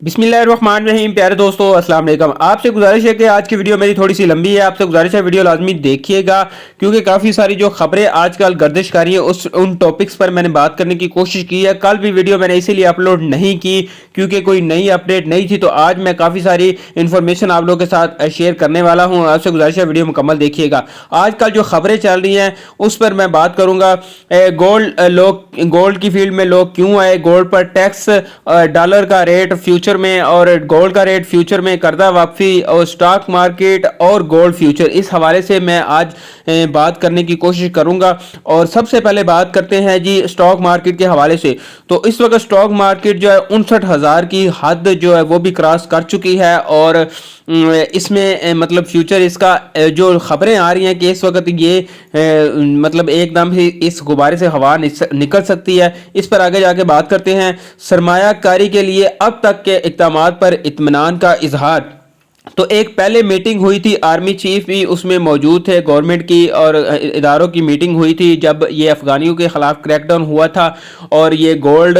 बिस्मिल्लाहिर्रहमानिर्रहीम। प्यारे दोस्तों, अस्सलाम वालेकुम। आपसे गुजारिश है कि आज की वीडियो मेरी थोड़ी सी लंबी है। आपसे गुजारिश है वीडियो लाजमी देखिएगा, क्योंकि काफ़ी सारी जो खबरें आजकल गर्दिश कर रही है उन टॉपिक्स पर मैंने बात करने की कोशिश की है। कल भी वीडियो मैंने इसीलिए अपलोड नहीं की क्योंकि कोई नई अपडेट नहीं थी। तो आज मैं काफ़ी सारी इन्फॉर्मेशन आप लोगों के साथ शेयर करने वाला हूँ। आपसे गुजारिश है वीडियो मुकम्मल देखिएगा। आजकल जो खबरें चल रही हैं उस पर मैं बात करूँगा। गोल्ड की फील्ड में लोग क्यों आए, गोल्ड पर टैक्स, डॉलर का रेट फ्यूचर में और गोल्ड का रेट फ्यूचर में, कर्जा वापसी और स्टॉक मार्केट और गोल्ड फ्यूचर, इस हवाले से मैं आज बात करने की कोशिश करूंगा। और सबसे पहले बात करते हैं जी स्टॉक मार्केट के हवाले से। तो इस वक्त स्टॉक मार्केट जो है 59,000 की हद जो है वो भी क्रॉस कर चुकी है। और इसमें मतलब फ्यूचर इसका जो खबरें आ रही हैं कि इस वक्त ये मतलब एकदम ही इस गुब्बारे से हवा निकल सकती है। इस पर आगे जाके बात करते हैं। सरमायाकारी के लिए अब तक के इक़दामात पर इत्मीनान का इजहार। तो एक पहले मीटिंग हुई थी, आर्मी चीफ भी उसमें मौजूद थे, गवर्नमेंट की और इदारों की मीटिंग हुई थी जब ये अफगानियों के खिलाफ क्रैकडाउन हुआ था और ये गोल्ड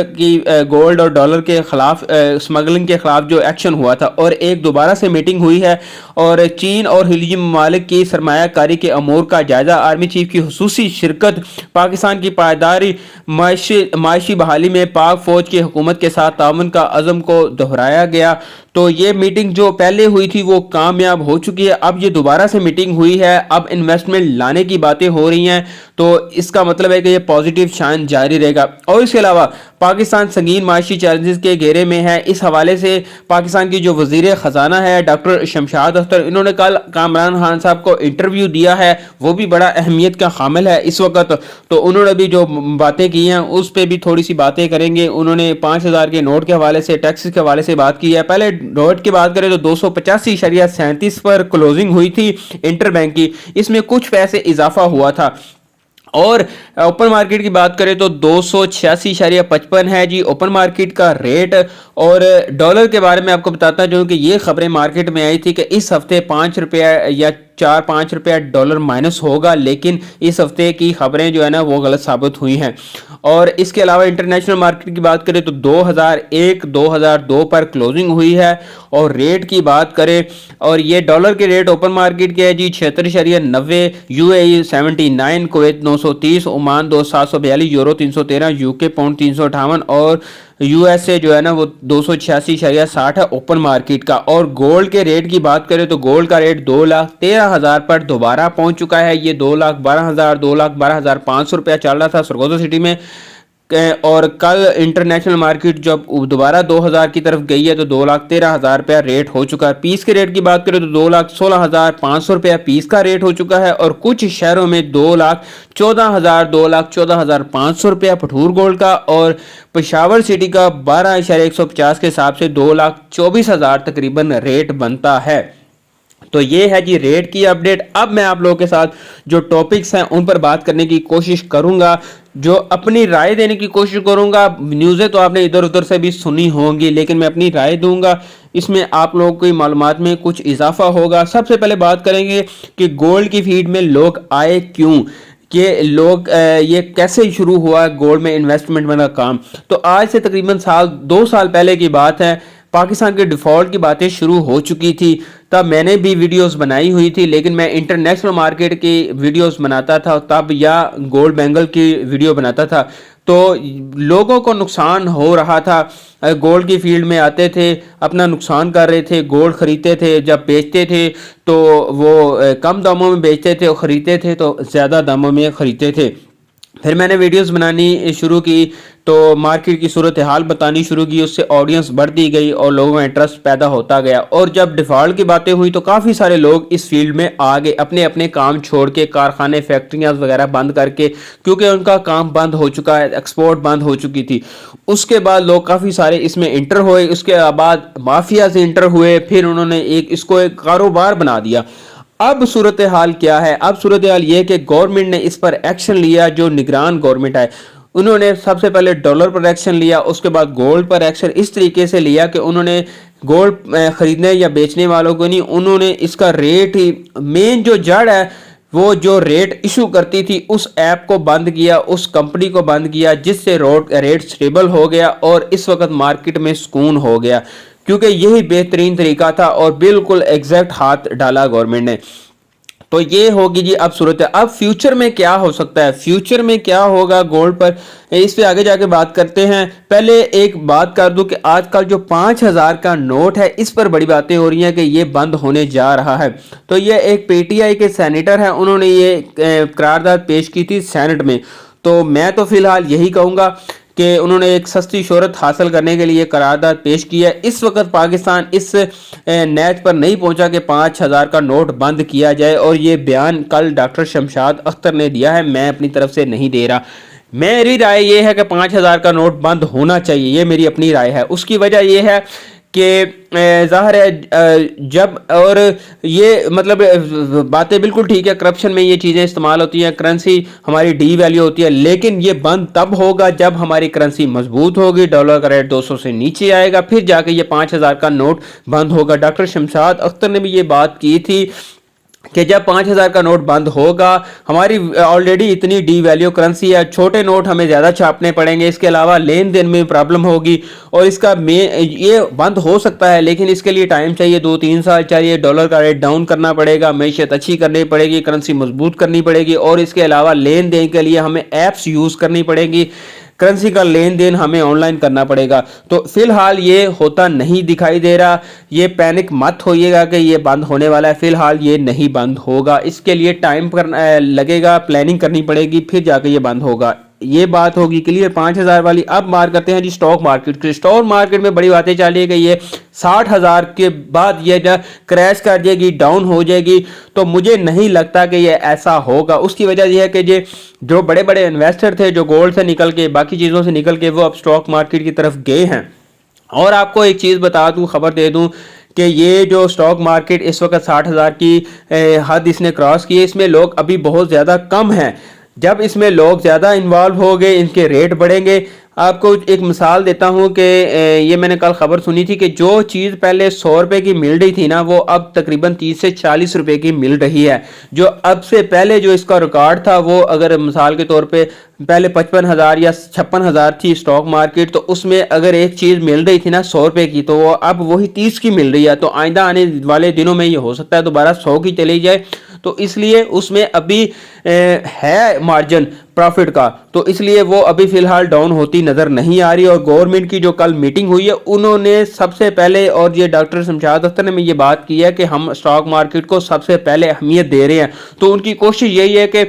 और डॉलर के खिलाफ स्मगलिंग के खिलाफ जो एक्शन हुआ था। और एक दोबारा से मीटिंग हुई है और चीन और खिलीजी ममालिक की सरमायाकारी के अमूर का जायजा, आर्मी चीफ की हुसूसी शिरकत, पाकिस्तान की पायदारी माशी बहाली में पाक फौज की हुकूमत के साथ ताउन का अज़म को दोहराया गया। तो ये मीटिंग जो पहले हुई थी वो कामयाब हो चुकी है। अब ये दोबारा से मीटिंग हुई है, अब इन्वेस्टमेंट लाने की बातें हो रही हैं। तो इसका मतलब है कि ये पॉजिटिव शान जारी रहेगा। और इसके अलावा पाकिस्तान संगीन माशी चैलेंजेस के घेरे में है। इस हवाले से पाकिस्तान की जो वजीर ख़जाना है डॉक्टर शमशाद अख्तर, इन्होंने कल कामरान खान साहब को इंटरव्यू दिया है, वो भी बड़ा अहमियत का हामिल है इस वक्त। तो उन्होंने भी जो बातें की हैं उस पर भी थोड़ी सी बातें करेंगे। उन्होंने 5,000 के नोट के हवाले से, टैक्स के हवाले से बात की है। पहले नोट की बात करें तो 285.37 पर क्लोजिंग हुई थी इंटर बैंक की, इसमें कुछ पैसे इजाफा हुआ था। और ओपन मार्केट की बात करें तो 286.55 है जी ओपन मार्केट का रेट। और डॉलर के बारे में आपको बताता हूं कि ये खबरें मार्केट में आई थी कि इस हफ्ते 5 रुपया या 4-5 रुपया डॉलर माइनस होगा, लेकिन इस हफ्ते की खबरें जो है ना वो गलत साबित हुई हैं। और इसके अलावा इंटरनेशनल मार्केट की बात करें तो 2001-2002 पर क्लोजिंग हुई है। और रेट की बात करें और ये डॉलर के रेट ओपन मार्केट के है जी 76.90, UAE 79, Kuwait 930, Oman 742, euro 313, UK pound 358 और यूएसए जो है ना वो 286.60 है ओपन मार्केट का। और गोल्ड के रेट की बात करें तो गोल्ड का रेट 2,13,000 पर दोबारा पहुंच चुका है। ये 2,12,000 2,12,500 रुपया चल रहा था सरगोजा सिटी में। और कल इंटरनेशनल मार्केट जब दोबारा 2,000 की तरफ गई है तो 2,13,000 रुपया रेट हो चुका है। पीस के रेट की बात करें तो 2,16,500 रुपया पीस का रेट हो चुका है। और कुछ शहरों में 2,14,000 2,14,500 रुपया भटूर गोल्ड का। और पेशावर सिटी का 12.150 के हिसाब से 2,24,000 तकरीबन रेट बनता है। तो ये है जी रेट की अपडेट। अब मैं आप लोगों के साथ जो टॉपिक्स हैं उन पर बात करने की कोशिश करूंगा, जो अपनी राय देने की कोशिश करूंगा। न्यूज़ें तो आपने इधर उधर से भी सुनी होंगी, लेकिन मैं अपनी राय दूंगा, इसमें आप लोगों की मालूमात में कुछ इजाफा होगा। सबसे पहले बात करेंगे कि गोल्ड की फील्ड में लोग आए क्यों, कि लोग ये कैसे शुरू हुआ गोल्ड में इन्वेस्टमेंट वाला काम। तो आज से तकरीबन 2 साल पहले की बात है, पाकिस्तान के डिफ़ॉल्ट की बातें शुरू हो चुकी थी। तब मैंने भी वीडियोस बनाई हुई थी, लेकिन मैं इंटरनेशनल मार्केट की वीडियोस बनाता था तब, या गोल्ड बैंगल की वीडियो बनाता था। तो लोगों को नुकसान हो रहा था, गोल्ड की फील्ड में आते थे, अपना नुकसान कर रहे थे, गोल्ड खरीदते थे, जब बेचते थे तो वो कम दामों में बेचते थे और ख़रीदते थे तो ज़्यादा दामों में ख़रीदते थे। फिर मैंने वीडियोस बनानी शुरू की तो मार्केट की सूरत हाल बतानी शुरू की, उससे ऑडियंस बढ़ती गई और लोगों में इंटरेस्ट पैदा होता गया। और जब डिफ़ॉल्ट की बातें हुई तो काफ़ी सारे लोग इस फील्ड में आ गए, अपने अपने काम छोड़ के, कारखाने फैक्ट्रियाँ वगैरह बंद करके, क्योंकि उनका काम बंद हो चुका है, एक्सपोर्ट बंद हो चुकी थी। उसके बाद लोग काफ़ी सारे इसमें इंटर हुए, उसके बाद माफिया से इंटर हुए, फिर उन्होंने इसको एक कारोबार बना दिया। अब सूरत हाल क्या है? अब सूरत हाल ये कि गवर्नमेंट ने इस पर एक्शन लिया। जो निगरान गवर्नमेंट है उन्होंने सबसे पहले डॉलर पर एक्शन लिया, उसके बाद गोल्ड पर एक्शन इस तरीके से लिया कि उन्होंने गोल्ड खरीदने या बेचने वालों को नहीं, उन्होंने इसका रेट ही, मेन जो जड़ है वो जो रेट इशू करती थी उस ऐप को बंद किया, उस कंपनी को बंद किया, जिससे रेट स्टेबल हो गया और इस वक्त मार्केट में सुकून हो गया। क्योंकि यही बेहतरीन तरीका था और बिल्कुल एग्जैक्ट हाथ डाला गवर्नमेंट ने। तो ये होगी जी अब सूरत है। अब फ्यूचर में क्या हो सकता है, फ्यूचर में क्या होगा गोल्ड पर, इस पे आगे जाके बात करते हैं। पहले एक बात कर दूं कि आजकल जो 5,000 का नोट है इस पर बड़ी बातें हो रही हैं कि ये बंद होने जा रहा है। तो ये एक पीटीआई के सेनेटर हैं, उन्होंने ये करारदाद पेश की थी सेनेट में। तो मैं तो फिलहाल यही कहूँगा कि उन्होंने एक सस्ती शोहरत हासिल करने के लिए करारदाद पेश की है। इस वक्त पाकिस्तान इस नैच पर नहीं पहुंचा कि 5,000 का नोट बंद किया जाए, और ये बयान कल डॉक्टर शमशाद अख्तर ने दिया है, मैं अपनी तरफ से नहीं दे रहा। मेरी राय ये है कि 5,000 का नोट बंद होना चाहिए, ये मेरी अपनी राय है। उसकी वजह ये है कि ज़ाहिर है जब, और ये मतलब बातें बिल्कुल ठीक है, करप्शन में ये चीज़ें इस्तेमाल होती हैं, करेंसी हमारी डी वैल्यू होती है, लेकिन ये बंद तब होगा जब हमारी करेंसी मजबूत होगी, डॉलर का रेट 200 से नीचे आएगा, फिर जाके ये 5,000 का नोट बंद होगा। डॉक्टर शमशाद अख्तर ने भी ये बात की थी कि जब 5,000 का नोट बंद होगा, हमारी ऑलरेडी इतनी डी वैल्यू करेंसी है, छोटे नोट हमें ज़्यादा छापने पड़ेंगे, इसके अलावा लेन देन में प्रॉब्लम होगी, और इसका ये बंद हो सकता है लेकिन इसके लिए टाइम चाहिए, 2-3 साल चाहिए। डॉलर का रेट डाउन करना पड़ेगा, मैशियत अच्छी करनी पड़ेगी, करेंसी मजबूत करनी पड़ेगी, और इसके अलावा लेन देन के लिए हमें ऐप्स यूज़ करनी पड़ेगी, करेंसी का लेन देन हमें ऑनलाइन करना पड़ेगा। तो फिलहाल ये होता नहीं दिखाई दे रहा। ये पैनिक मत होइएगा कि ये बंद होने वाला है, फिलहाल ये नहीं बंद होगा, इसके लिए टाइम लगेगा, प्लानिंग करनी पड़ेगी, फिर जाके ये बंद होगा। ये बात होगी क्लियर 5,000 वाली। अब बात करते हैं जी स्टॉक मार्केट की। स्टॉक मार्केट में बड़ी बातें चल रही है कि ये 60,000 के बाद ये क्रैश कर जाएगी, डाउन हो जाएगी। तो मुझे नहीं लगता कि ये ऐसा होगा। उसकी वजह यह है कि जो बड़े बड़े इन्वेस्टर थे, जो गोल्ड से निकल के, बाकी चीज़ों से निकल के, वो अब स्टॉक मार्केट की तरफ गए हैं। और आपको एक चीज़ बता दूं, खबर दे दूं कि ये जो स्टॉक मार्केट इस वक्त 60,000 की हद इसने क्रॉस की है, इसमें लोग अभी बहुत ज़्यादा कम हैं। जब इसमें लोग ज़्यादा इन्वॉल्व हो गए, इनके रेट बढ़ेंगे। आपको एक मिसाल देता हूँ कि ये मैंने कल खबर सुनी थी कि जो चीज़ पहले 100 रुपये की मिल रही थी ना, वो अब तकरीबन 30 से 40 रुपये की मिल रही है। जो अब से पहले जो इसका रिकॉर्ड था, वो अगर मिसाल के तौर पे पहले 55,000 या 56,000 थी स्टॉक मार्केट, तो उसमें अगर एक चीज़ मिल रही थी ना 100 रुपये की, तो वो अब वही 30 की मिल रही है। तो आइंदा आने वाले दिनों में ये हो सकता है दोबारा 100 की चली जाए। तो इसलिए उसमें अभी है मार्जिन प्रॉफिट का, तो इसलिए वो अभी फिलहाल डाउन होती नज़र नहीं आ रही। और गवर्नमेंट की जो कल मीटिंग हुई है, उन्होंने सबसे पहले, और ये डॉक्टर शमशाद अख्तर ने ये बात की है कि हम स्टॉक मार्केट को सबसे पहले अहमियत दे रहे हैं। तो उनकी कोशिश यही है कि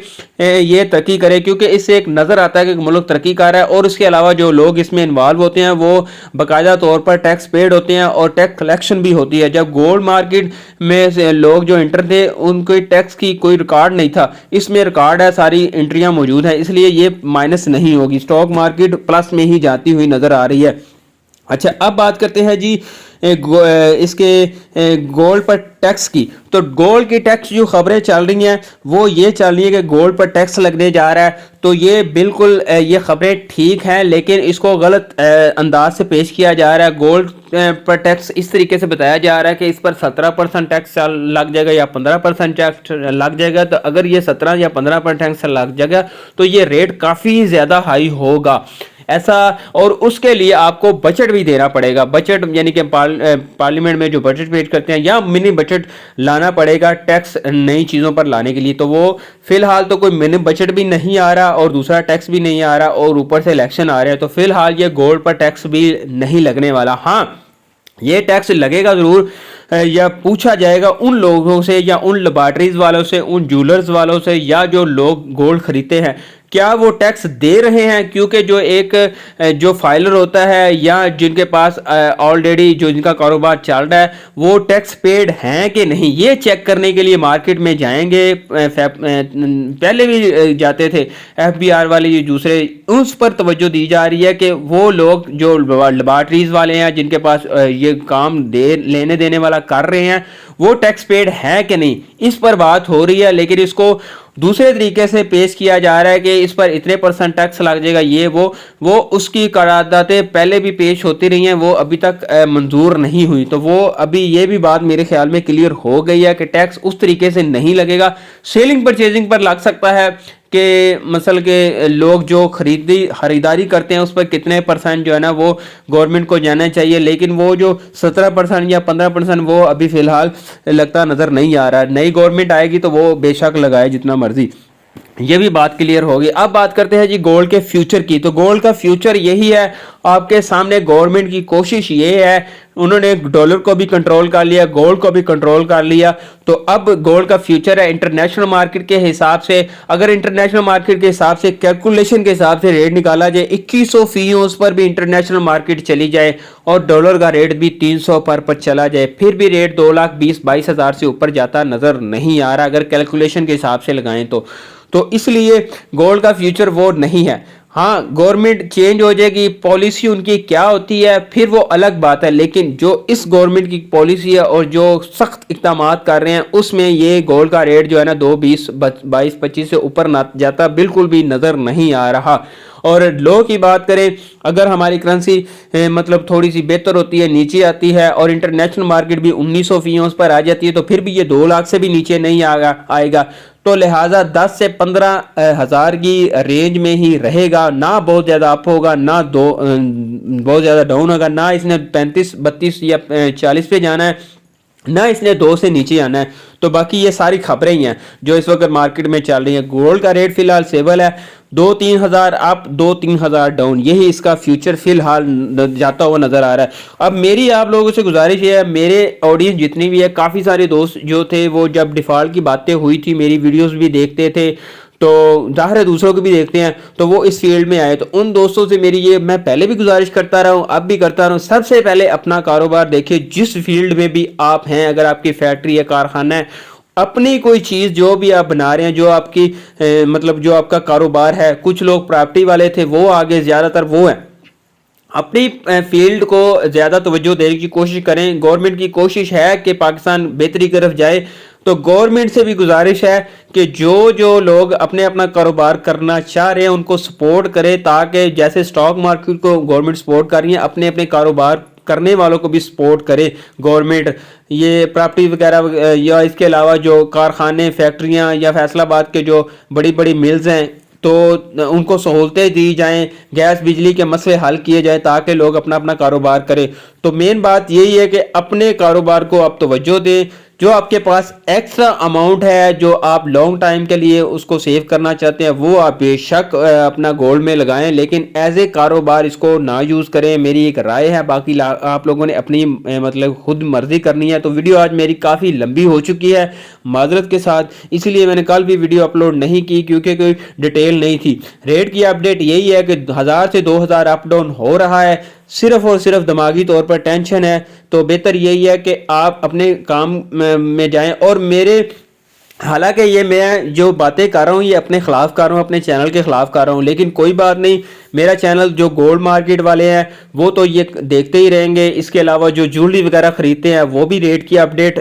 ये तरक्की करे, क्योंकि इससे एक नज़र आता है कि मुल्क तरक्की कर रहा है। और इसके अलावा जो लोग इसमें इन्वॉल्व होते हैं, वो बाकायदा तौर पर टैक्स पेड होते हैं और टैक्स कलेक्शन भी होती है। जब गोल्ड मार्केट में से लोग जो एंटर थे, उनके टैक्स की कोई रिकॉर्ड नहीं था, इसमें रिकॉर्ड है, सारी एंट्रियां मौजूद हैं, इसलिए ये माइनस नहीं होगी। स्टॉक मार्केट प्लस में ही जाती हुई नजर आ रही है। अच्छा, अब बात करते हैं जी इसके गोल्ड पर टैक्स की। तो गोल्ड की टैक्स जो खबरें चल रही हैं, वो ये चल रही है कि गोल्ड पर टैक्स लगने जा रहा है। तो ये बिल्कुल ये खबरें ठीक हैं, लेकिन इसको गलत अंदाज से पेश किया जा रहा है। गोल्ड पर टैक्स इस तरीके से बताया जा रहा है कि इस पर 17% टैक्स लग जाएगा या 15% टैक्स लग जाएगा। तो अगर ये 17 या 15% टैक्स लग जाएगा तो ये रेट काफ़ी ज़्यादा हाई होगा ऐसा। और उसके लिए आपको बजट भी देना पड़ेगा। बजट यानी कि पार्लियामेंट में जो बजट पेश करते हैं, या मिनी बजट लाना पड़ेगा टैक्स नई चीज़ों पर लाने के लिए। तो वो फिलहाल तो कोई मिनी बजट भी नहीं आ रहा और दूसरा टैक्स भी नहीं आ रहा, और ऊपर से इलेक्शन आ रहे हैं। तो फिलहाल ये गोल्ड पर टैक्स भी नहीं लगने वाला। हाँ, ये टैक्स लगेगा ज़रूर, या पूछा जाएगा उन लोगों से, या उन लेबॉर्ट्रीज वालों से, उन ज्वेलर्स वालों से, या जो लोग गोल्ड खरीदते हैं, क्या वो टैक्स दे रहे हैं। क्योंकि जो एक जो फाइलर होता है, या जिनके पास ऑलरेडी जो जिनका कारोबार चल रहा है, वो टैक्स पेड हैं कि नहीं, ये चेक करने के लिए मार्केट में जाएंगे। पहले भी जाते थे FBI वाले, दूसरे, उस पर तवज्जो दी जा रही है कि वो लोग जो लेबॉर्ट्रीज वाले हैं, जिनके पास ये काम लेने देने वाला कर रहे हैं, वो टैक्स पेड है कि नहीं, इस पर बात हो रही है। लेकिन इसको दूसरे तरीके से पेश किया जा रहा है कि इस पर इतने % टैक्स लग जाएगा, ये वो उसकी करारदादें पहले भी पेश होती रही हैं, वो अभी तक मंजूर नहीं हुई। तो वो अभी ये भी बात मेरे ख्याल में क्लियर हो गई है कि टैक्स उस तरीके से नहीं लगेगा। सेलिंग परचेजिंग पर लग सकता है کہ مثلا کہ لوگ جو خریداری کرتے ہیں اس پر کتنے % جو ہے نا وہ گورنمنٹ کو جانا چاہیے، لیکن وہ جو 17% یا 15% وہ ابھی فی الحال لگتا نظر نہیں آ رہا. نئی گورنمنٹ آئے گی تو وہ بے شک لگائے جتنا مرضی. یہ بھی بات کلیئر ہوگی. اب بات کرتے ہیں جی گولڈ کے فیوچر کی. تو گولڈ کا فیوچر یہی ہے آپ کے سامنے. گورنمنٹ کی کوشش یہ ہے، انہوں نے ڈالر کو بھی کنٹرول کر لیا، گولڈ کو بھی کنٹرول کر لیا. تو اب گولڈ کا فیوچر ہے انٹرنیشنل مارکیٹ کے حساب سے. اگر انٹرنیشنل مارکیٹ کے حساب سے کیلکولیشن کے حساب سے ریٹ نکالا جائے 2100 فی اونس پر بھی انٹرنیشنل مارکیٹ چلی جائے اور ڈالر کا ریٹ بھی 300 پر چلا جائے، پھر بھی ریٹ 2,20,22,000 سے اوپر جاتا نظر نہیں آ رہا اگر کیلکولیشن کے حساب سے لگائیں تو اس لیے گولڈ کا فیوچر وہ نہیں ہے. ہاں گورنمنٹ چینج ہو جائے گی، پالیسی ان کی کیا ہوتی ہے پھر وہ الگ بات ہے، لیکن جو اس گورنمنٹ کی پالیسی ہے اور جو سخت اقدامات کر رہے ہیں اس میں یہ گولڈ کا ریٹ جو ہے نا 2,20,22,25 سے اوپر نہ جاتا بالکل بھی نظر نہیں آ رہا. اور لو کی بات کریں، اگر ہماری کرنسی مطلب تھوڑی سی بہتر ہوتی ہے، نیچے آتی ہے اور انٹرنیشنل مارکیٹ بھی 1900 فی اونس پر آ جاتی ہے تو پھر بھی یہ 2 لاکھ سے بھی نیچے نہیں آئے گا. تو لہٰذا 10 سے 15,000 کی رینج میں ہی رہے گا، نہ بہت زیادہ اپ ہوگا نہ بہت زیادہ ڈاؤن ہوگا، نہ اس نے 35 32 یا 40 پہ جانا ہے، نہ اس نے 2 سے نیچے آنا ہے. تو باقی یہ ساری خبریں ہی ہیں جو اس وقت مارکیٹ میں چل رہی ہیں. گولڈ کا ریٹ فی الحال سیبل ہے، 2-3 ہزار اپ 2-3 ہزار ڈاؤن، یہی اس کا فیوچر فی الحال جاتا ہوا نظر آ رہا ہے. اب میری آپ لوگوں سے گزارش یہ ہے، میرے آڈینس جتنی بھی ہے، کافی سارے دوست جو تھے وہ جب ڈیفالٹ کی باتیں ہوئی تھی میری ویڈیوز بھی دیکھتے تھے، تو ظاہر ہے دوسروں کو بھی دیکھتے ہیں تو وہ اس فیلڈ میں آئے. تو ان دوستوں سے میری یہ میں پہلے بھی گزارش کرتا رہا ہوں، اب بھی کرتا رہا ہوں، سب سے پہلے اپنا کاروبار دیکھیں جس فیلڈ میں بھی آپ ہیں. اگر آپ کی فیکٹری یا کارخانہ ہے، اپنی کوئی چیز جو بھی آپ بنا رہے ہیں، جو آپ کی مطلب جو آپ کا کاروبار ہے، کچھ لوگ پراپرٹی والے تھے وہ آگے زیادہ تر وہ ہیں، اپنی فیلڈ کو زیادہ توجہ دینے کی کوشش کریں. گورنمنٹ کی کوشش ہے کہ پاکستان بہتری کی طرف جائے، تو گورنمنٹ سے بھی گزارش ہے کہ جو لوگ اپنا کاروبار کرنا چاہ رہے ہیں ان کو سپورٹ کرے، تاکہ جیسے سٹاک مارکیٹ کو گورنمنٹ سپورٹ کر رہی ہے اپنے کاروبار کرنے والوں کو بھی سپورٹ کرے گورنمنٹ. یہ پراپرٹی وغیرہ یا اس کے علاوہ جو کارخانے، فیکٹریاں یا فیصل آباد کے جو بڑی ملز ہیں تو ان کو سہولتیں دی جائیں، گیس بجلی کے مسئلے حل کیے جائیں تاکہ لوگ اپنا کاروبار کریں. تو مین بات یہی ہے کہ اپنے کاروبار کو آپ توجہ دیں. جو آپ کے پاس ایکسٹرا اماؤنٹ ہے جو آپ لانگ ٹائم کے لیے اس کو سیو کرنا چاہتے ہیں وہ آپ بے شک اپنا گولڈ میں لگائیں، لیکن ایز اے کاروبار اس کو نہ یوز کریں. میری ایک رائے ہے، باقی آپ لوگوں نے اپنی مطلب خود مرضی کرنی ہے. تو ویڈیو آج میری کافی لمبی ہو چکی ہے معذرت کے ساتھ، اس لیے میں نے کل بھی ویڈیو اپلوڈ نہیں کی کیونکہ کوئی ڈیٹیل نہیں تھی. ریٹ کی اپڈیٹ یہی ہے کہ 1000 سے 2000 اپ ڈاؤن ہو رہا ہے، صرف اور صرف دماغی طور پر ٹینشن ہے. تو بہتر یہی ہے کہ آپ اپنے کام میں جائیں. اور میرے حالانکہ یہ میں جو باتیں کر رہا ہوں یہ اپنے خلاف کر رہا ہوں، اپنے چینل کے خلاف کر رہا ہوں، لیکن کوئی بات نہیں، میرا چینل جو گولڈ مارکیٹ والے ہیں وہ تو یہ دیکھتے ہی رہیں گے. اس کے علاوہ جو جولری وغیرہ خریدتے ہیں وہ بھی ریٹ کی اپڈیٹ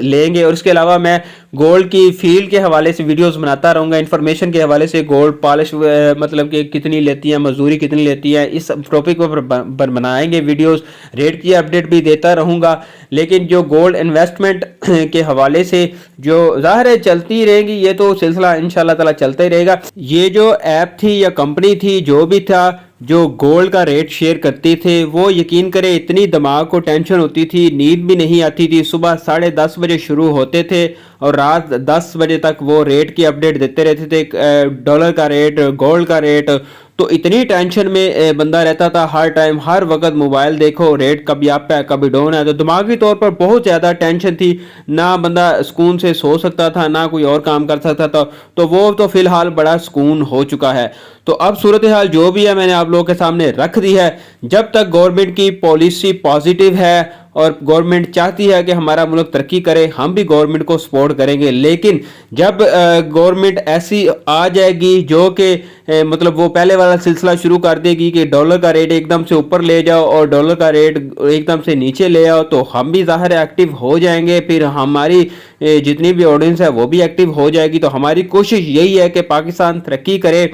لیں گے. اور اس کے علاوہ میں گولڈ کی فیلڈ کے حوالے سے ویڈیوز بناتا رہوں گا، انفارمیشن کے حوالے سے گولڈ پالش مطلب کہ کتنی لیتی ہیں، مزدوری کتنی لیتی ہے، اس ٹاپک پر بنائیں گے ویڈیوز. ریٹ کی اپڈیٹ بھی دیتا رہوں گا. لیکن جو گولڈ انویسٹمنٹ کے حوالے سے جو ظاہر ہے چلتی رہے گی، یہ تو سلسلہ انشاءاللہ تعالی چلتا ہی رہے گا. یہ جو ایپ تھی یا کمپنی تھی جو بھی تھا جو گولڈ کا ریٹ شیئر کرتے تھے، وہ یقین کرے اتنی دماغ کو ٹینشن ہوتی تھی، نیند بھی نہیں آتی تھی. صبح 10:30 بجے شروع ہوتے تھے اور رات 10 بجے تک وہ ریٹ کی اپڈیٹ دیتے رہتے تھے، ڈالر کا ریٹ، گولڈ کا ریٹ. تو اتنی ٹینشن میں بندہ رہتا تھا، ہر ٹائم ہر وقت موبائل دیکھو، ریٹ کبھی اپ ہے کبھی ڈاؤن ہے. تو دماغی طور پر بہت زیادہ ٹینشن تھی، نہ بندہ سکون سے سو سکتا تھا نہ کوئی اور کام کر سکتا تھا. تو وہ تو فی الحال بڑا سکون ہو چکا ہے. تو اب صورتحال جو بھی ہے میں نے آپ لوگوں کے سامنے رکھ دی ہے. جب تک گورنمنٹ کی پالیسی پازیٹیو ہے اور گورنمنٹ چاہتی ہے کہ ہمارا ملک ترقی کرے، ہم بھی گورنمنٹ کو سپورٹ کریں گے. لیکن جب گورنمنٹ ایسی آ جائے گی جو کہ مطلب وہ پہلے والا سلسلہ شروع کر دے گی کہ ڈالر کا ریٹ ایک دم سے اوپر لے جاؤ اور ڈالر کا ریٹ ایک دم سے نیچے لے آؤ، تو ہم بھی ظاہر ایکٹیو ہو جائیں گے. پھر ہماری جتنی بھی آڈینس ہے وہ بھی ایکٹیو ہو جائے گی. تو ہماری کوشش یہی ہے کہ پاکستان ترقی کرے،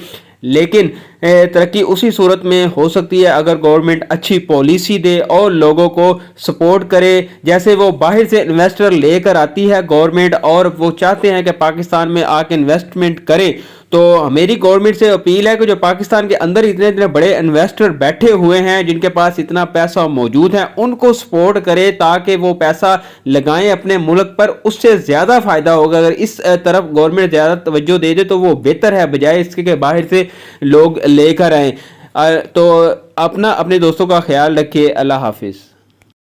لیکن तरक्की उसी सूरत में हो सकती है अगर गवर्नमेंट अच्छी पॉलिसी दे और लोगों को सपोर्ट करे। जैसे वो बाहर से इन्वेस्टर लेकर आती है गवर्नमेंट और वो चाहते हैं कि पाकिस्तान में आके इन्वेस्टमेंट करे, तो मेरी गवर्नमेंट से अपील है कि जो पाकिस्तान के अंदर इतने इतने बड़े इन्वेस्टर बैठे हुए हैं जिनके पास इतना पैसा मौजूद है, उनको सपोर्ट करे ताकि वो पैसा लगाएं अपने मुल्क पर, उससे ज़्यादा फ़ायदा होगा। अगर इस तरफ गवर्नमेंट ज़्यादा तवज्जो दे दे तो वो बेहतर है, बजाय इसके कि बाहर से लोग लेकर आएँ। तो अपने दोस्तों का ख्याल रखिए। अल्लाह हाफिज़।